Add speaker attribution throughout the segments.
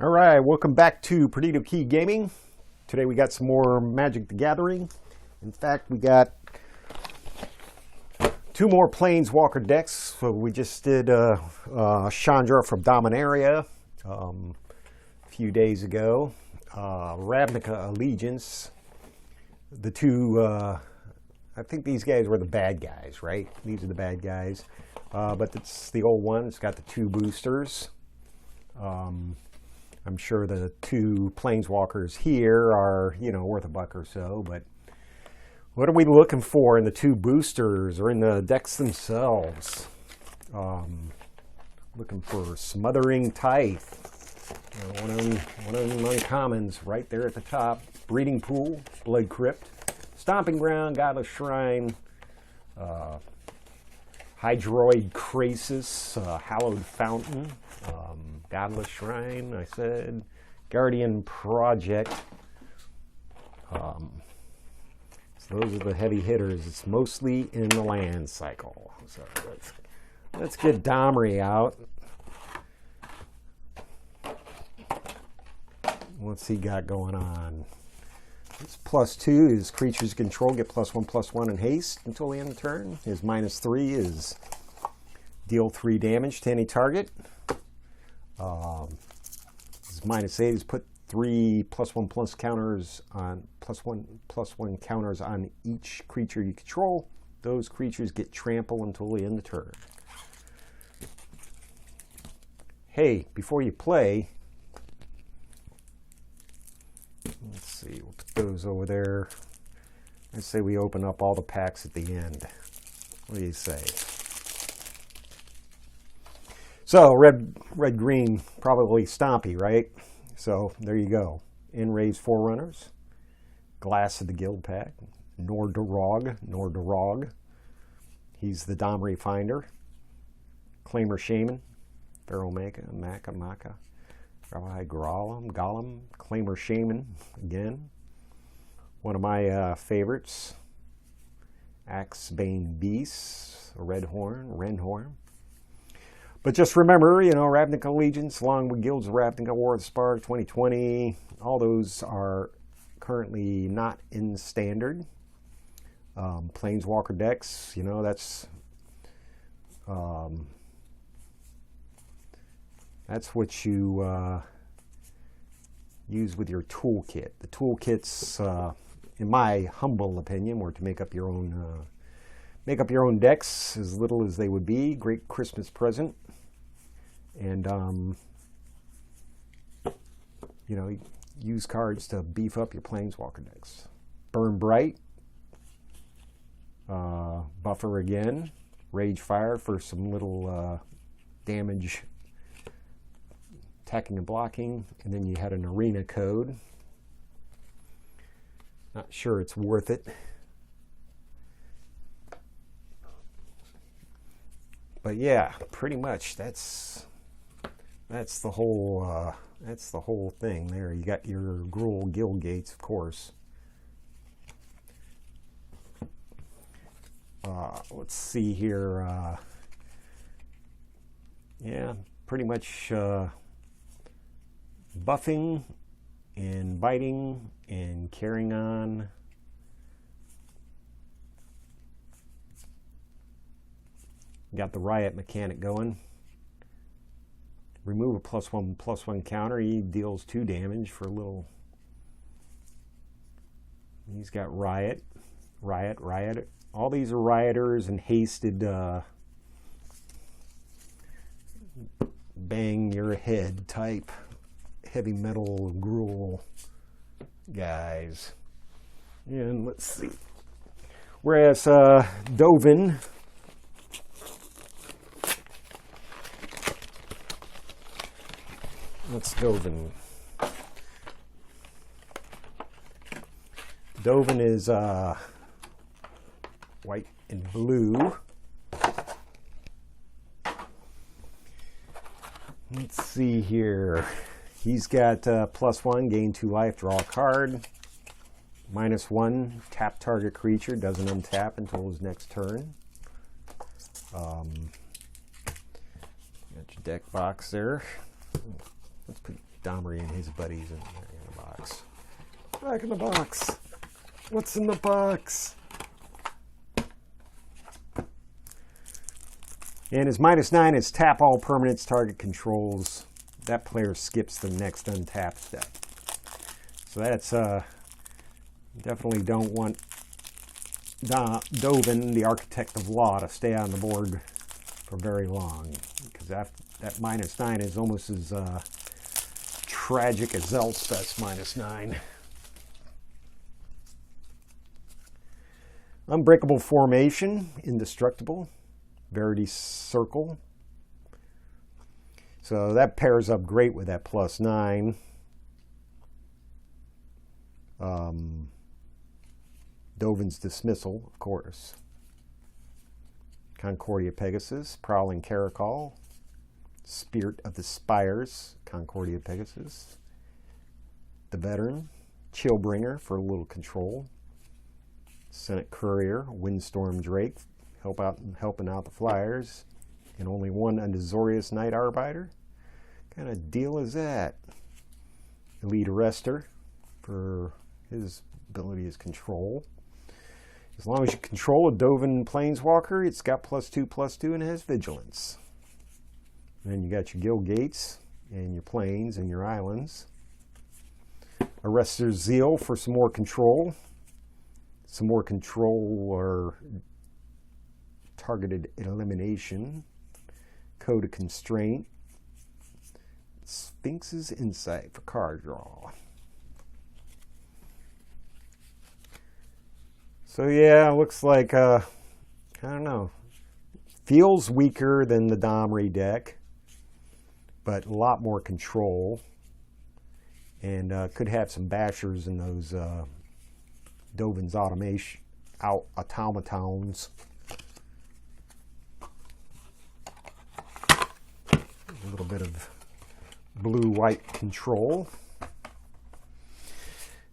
Speaker 1: All right, welcome back to Perdido Key Gaming. Today we got some more Magic the Gathering. In fact, we got two more Planeswalker decks. So we just did Chandra from Dominaria a few days ago. Ravnica Allegiance. The two, I think these guys were the bad guys, right? These are the bad guys. But it's the old one. It's got the two boosters. I'm sure the two Planeswalkers here are, worth $1 or so, but what are we looking for in the two boosters or in the decks themselves? Looking for Smothering Tithe. One of them uncommons right there at the top. Breeding Pool, Blood Crypt, Stomping Ground, Godless Shrine, Hydroid Krasis, Hallowed Fountain, Godless Shrine, I said, Guardian Project. So those are the heavy hitters. It's mostly in the land cycle. So let's get Domri out. What's he got going on? His +2 is creatures control get +1/+1 in haste until the end of the turn. His -3 is deal 3 damage to any target. His -8 is put 3 +1/+1 counters on +1/+1 counters on each creature you control. Those creatures get trample until the end of the turn. Hey, before you play, let's see, we'll put those over there. I say we open up all the packs at the end. What do you say? So red, green, probably Stompy, right? So there you go. Enraged Forerunners, Glass of the Guild pack, Nordorog. He's the Domri Finder. Claimer Shaman, Pharaoh Maka, Rabbi Gollum, Claimer Shaman again. One of my favorites. Axebane Beast, Renhorn. But just remember, Ravnica Allegiance, along with Guilds of Ravnica, War of the Spark, 2020, all those are currently not in standard. Planeswalker decks, that's what you use with your toolkit. The toolkits, in my humble opinion, were to make up your own decks, as little as they would be. Great Christmas present. And, use cards to beef up your Planeswalker decks. Burn Bright. Buffer again. Rage Fire for some little damage, attacking and blocking. And then you had an Arena code. Not sure it's worth it. But yeah, pretty much that's the whole thing there. You got your Gruul Guild Gates, of course. Let's see here. Yeah, pretty much buffing and biting and carrying on. Got the Riot mechanic going. Remove a +1/+1 counter. He deals 2 damage for a little. He's got Riot. All these are Rioters and hasted bang your head type heavy metal Gruul guys. And let's see. Whereas Dovin, what's Dovin? Dovin is white and blue. Let's see here. He's got +1, gain 2 life, draw a card. -1, tap target creature, doesn't untap until his next turn. Got your deck box there. Let's put Domri and his buddies in the box. Back in the box. What's in the box? And his -9 is tap all permanents, target controls. That player skips the next untapped step. So that's definitely don't want Dovin, the Architect of Law, to stay on the board for very long, because that -9 is almost as tragic as Elspeth's -9. Unbreakable Formation, Indestructible, Verity Circle. So that pairs up great with that +9. Dovin's Dismissal, of course. Concordia Pegasus, Prowling Caracol, Spirit of the Spires, Concordia Pegasus. The Veteran, Chillbringer for a little control. Senate Courier, Windstorm Drake, helping out the Flyers. And only one Undazorious Night Arbiter. What kind of deal is that? Elite Arrester for his ability as control. As long as you control a Dovin Planeswalker, it's got +2/+2 and it has Vigilance. And then you got your Guild Gates and your planes and your islands. Arrester's Zeal for some more control. Some more control or targeted elimination. Code of Constraint. Sphinx's Insight for card draw. So yeah, looks like, I don't know, feels weaker than the Domri deck, but a lot more control, and could have some bashers in those Dovin's automatons. A little bit of blue-white control.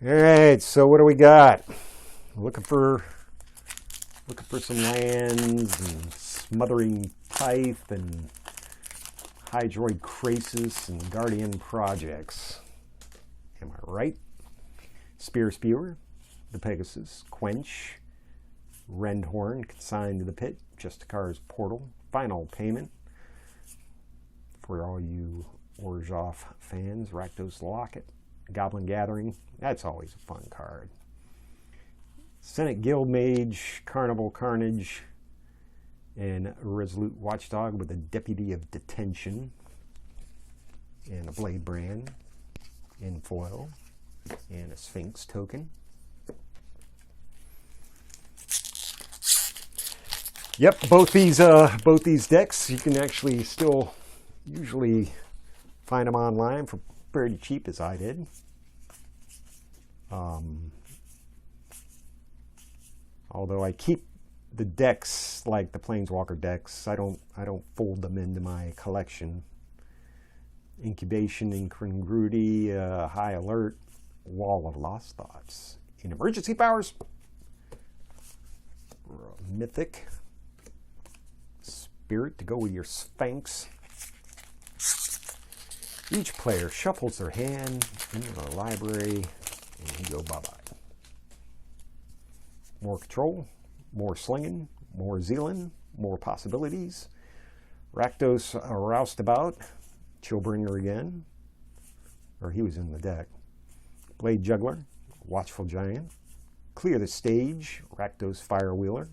Speaker 1: All right, so what do we got? Looking for some lands and Smothering Tithe and Hydroid Krasis and Guardian Projects. Am I right? Spear Spewer, the Pegasus, Quench, Rendhorn, Consigned to the Pit, Justicar's Portal, Final Payment. For all you Orzhov fans, Rakdos Locket, Goblin Gathering, that's always a fun card. Senate Guild Mage, Carnival Carnage, and Resolute Watchdog with a Deputy of Detention, and a Blade Brand in foil, and a Sphinx token. Yep, both these decks you can actually still usually find them online for pretty cheap, as I did. Although I keep the decks like the Planeswalker decks, I don't fold them into my collection. Incubation, Incongruity, High Alert, Wall of Lost Thoughts. In Emergency Powers, Mythic, Spirit to go with your Sphinx. Each player shuffles their hand into the library and you go bye-bye. More control, more slinging, more zealing, more possibilities. Rakdos Roustabout, Chillbringer again, or he was in the deck. Blade Juggler, Watchful Giant, Clear the Stage, Rakdos Firewheeler,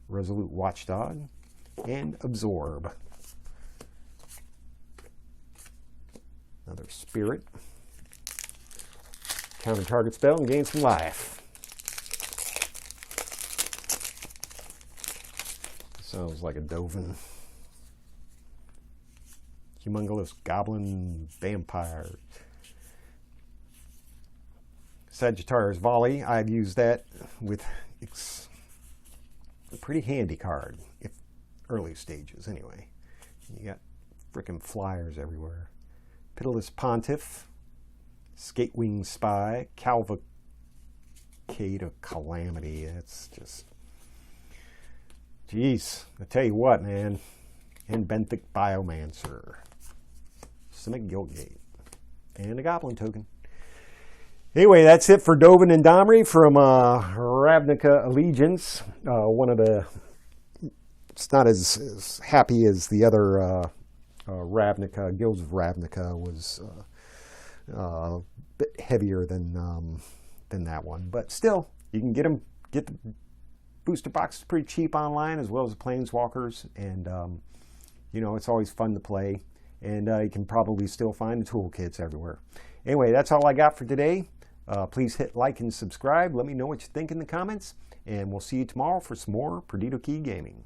Speaker 1: Resolute Watchdog, and Absorb. Another Spirit. Counter target spell and gain some life. Sounds like a Dovin. Humongous Goblin Vampire. Sagittarius Volley. I've used that with a pretty handy card, if early stages anyway. You got frickin' flyers everywhere. Pitiless Pontiff, Skatewing Spy, Cavalcade of Calamity. That's just, jeez, I tell you what, man. And Benthic Biomancer, Simic Guildgate. and a Goblin token. Anyway, that's it for Dovin and Domri from Ravnica Allegiance. One of the, it's not as happy as the other Ravnica, Guilds of Ravnica was a bit heavier than that one. But still, you can get the booster boxes pretty cheap online, as well as the Planeswalkers. And, you know, it's always fun to play. And you can probably still find the toolkits everywhere. Anyway, that's all I got for today. Please hit like and subscribe. Let me know what you think in the comments. And we'll see you tomorrow for some more Perdido Key Gaming.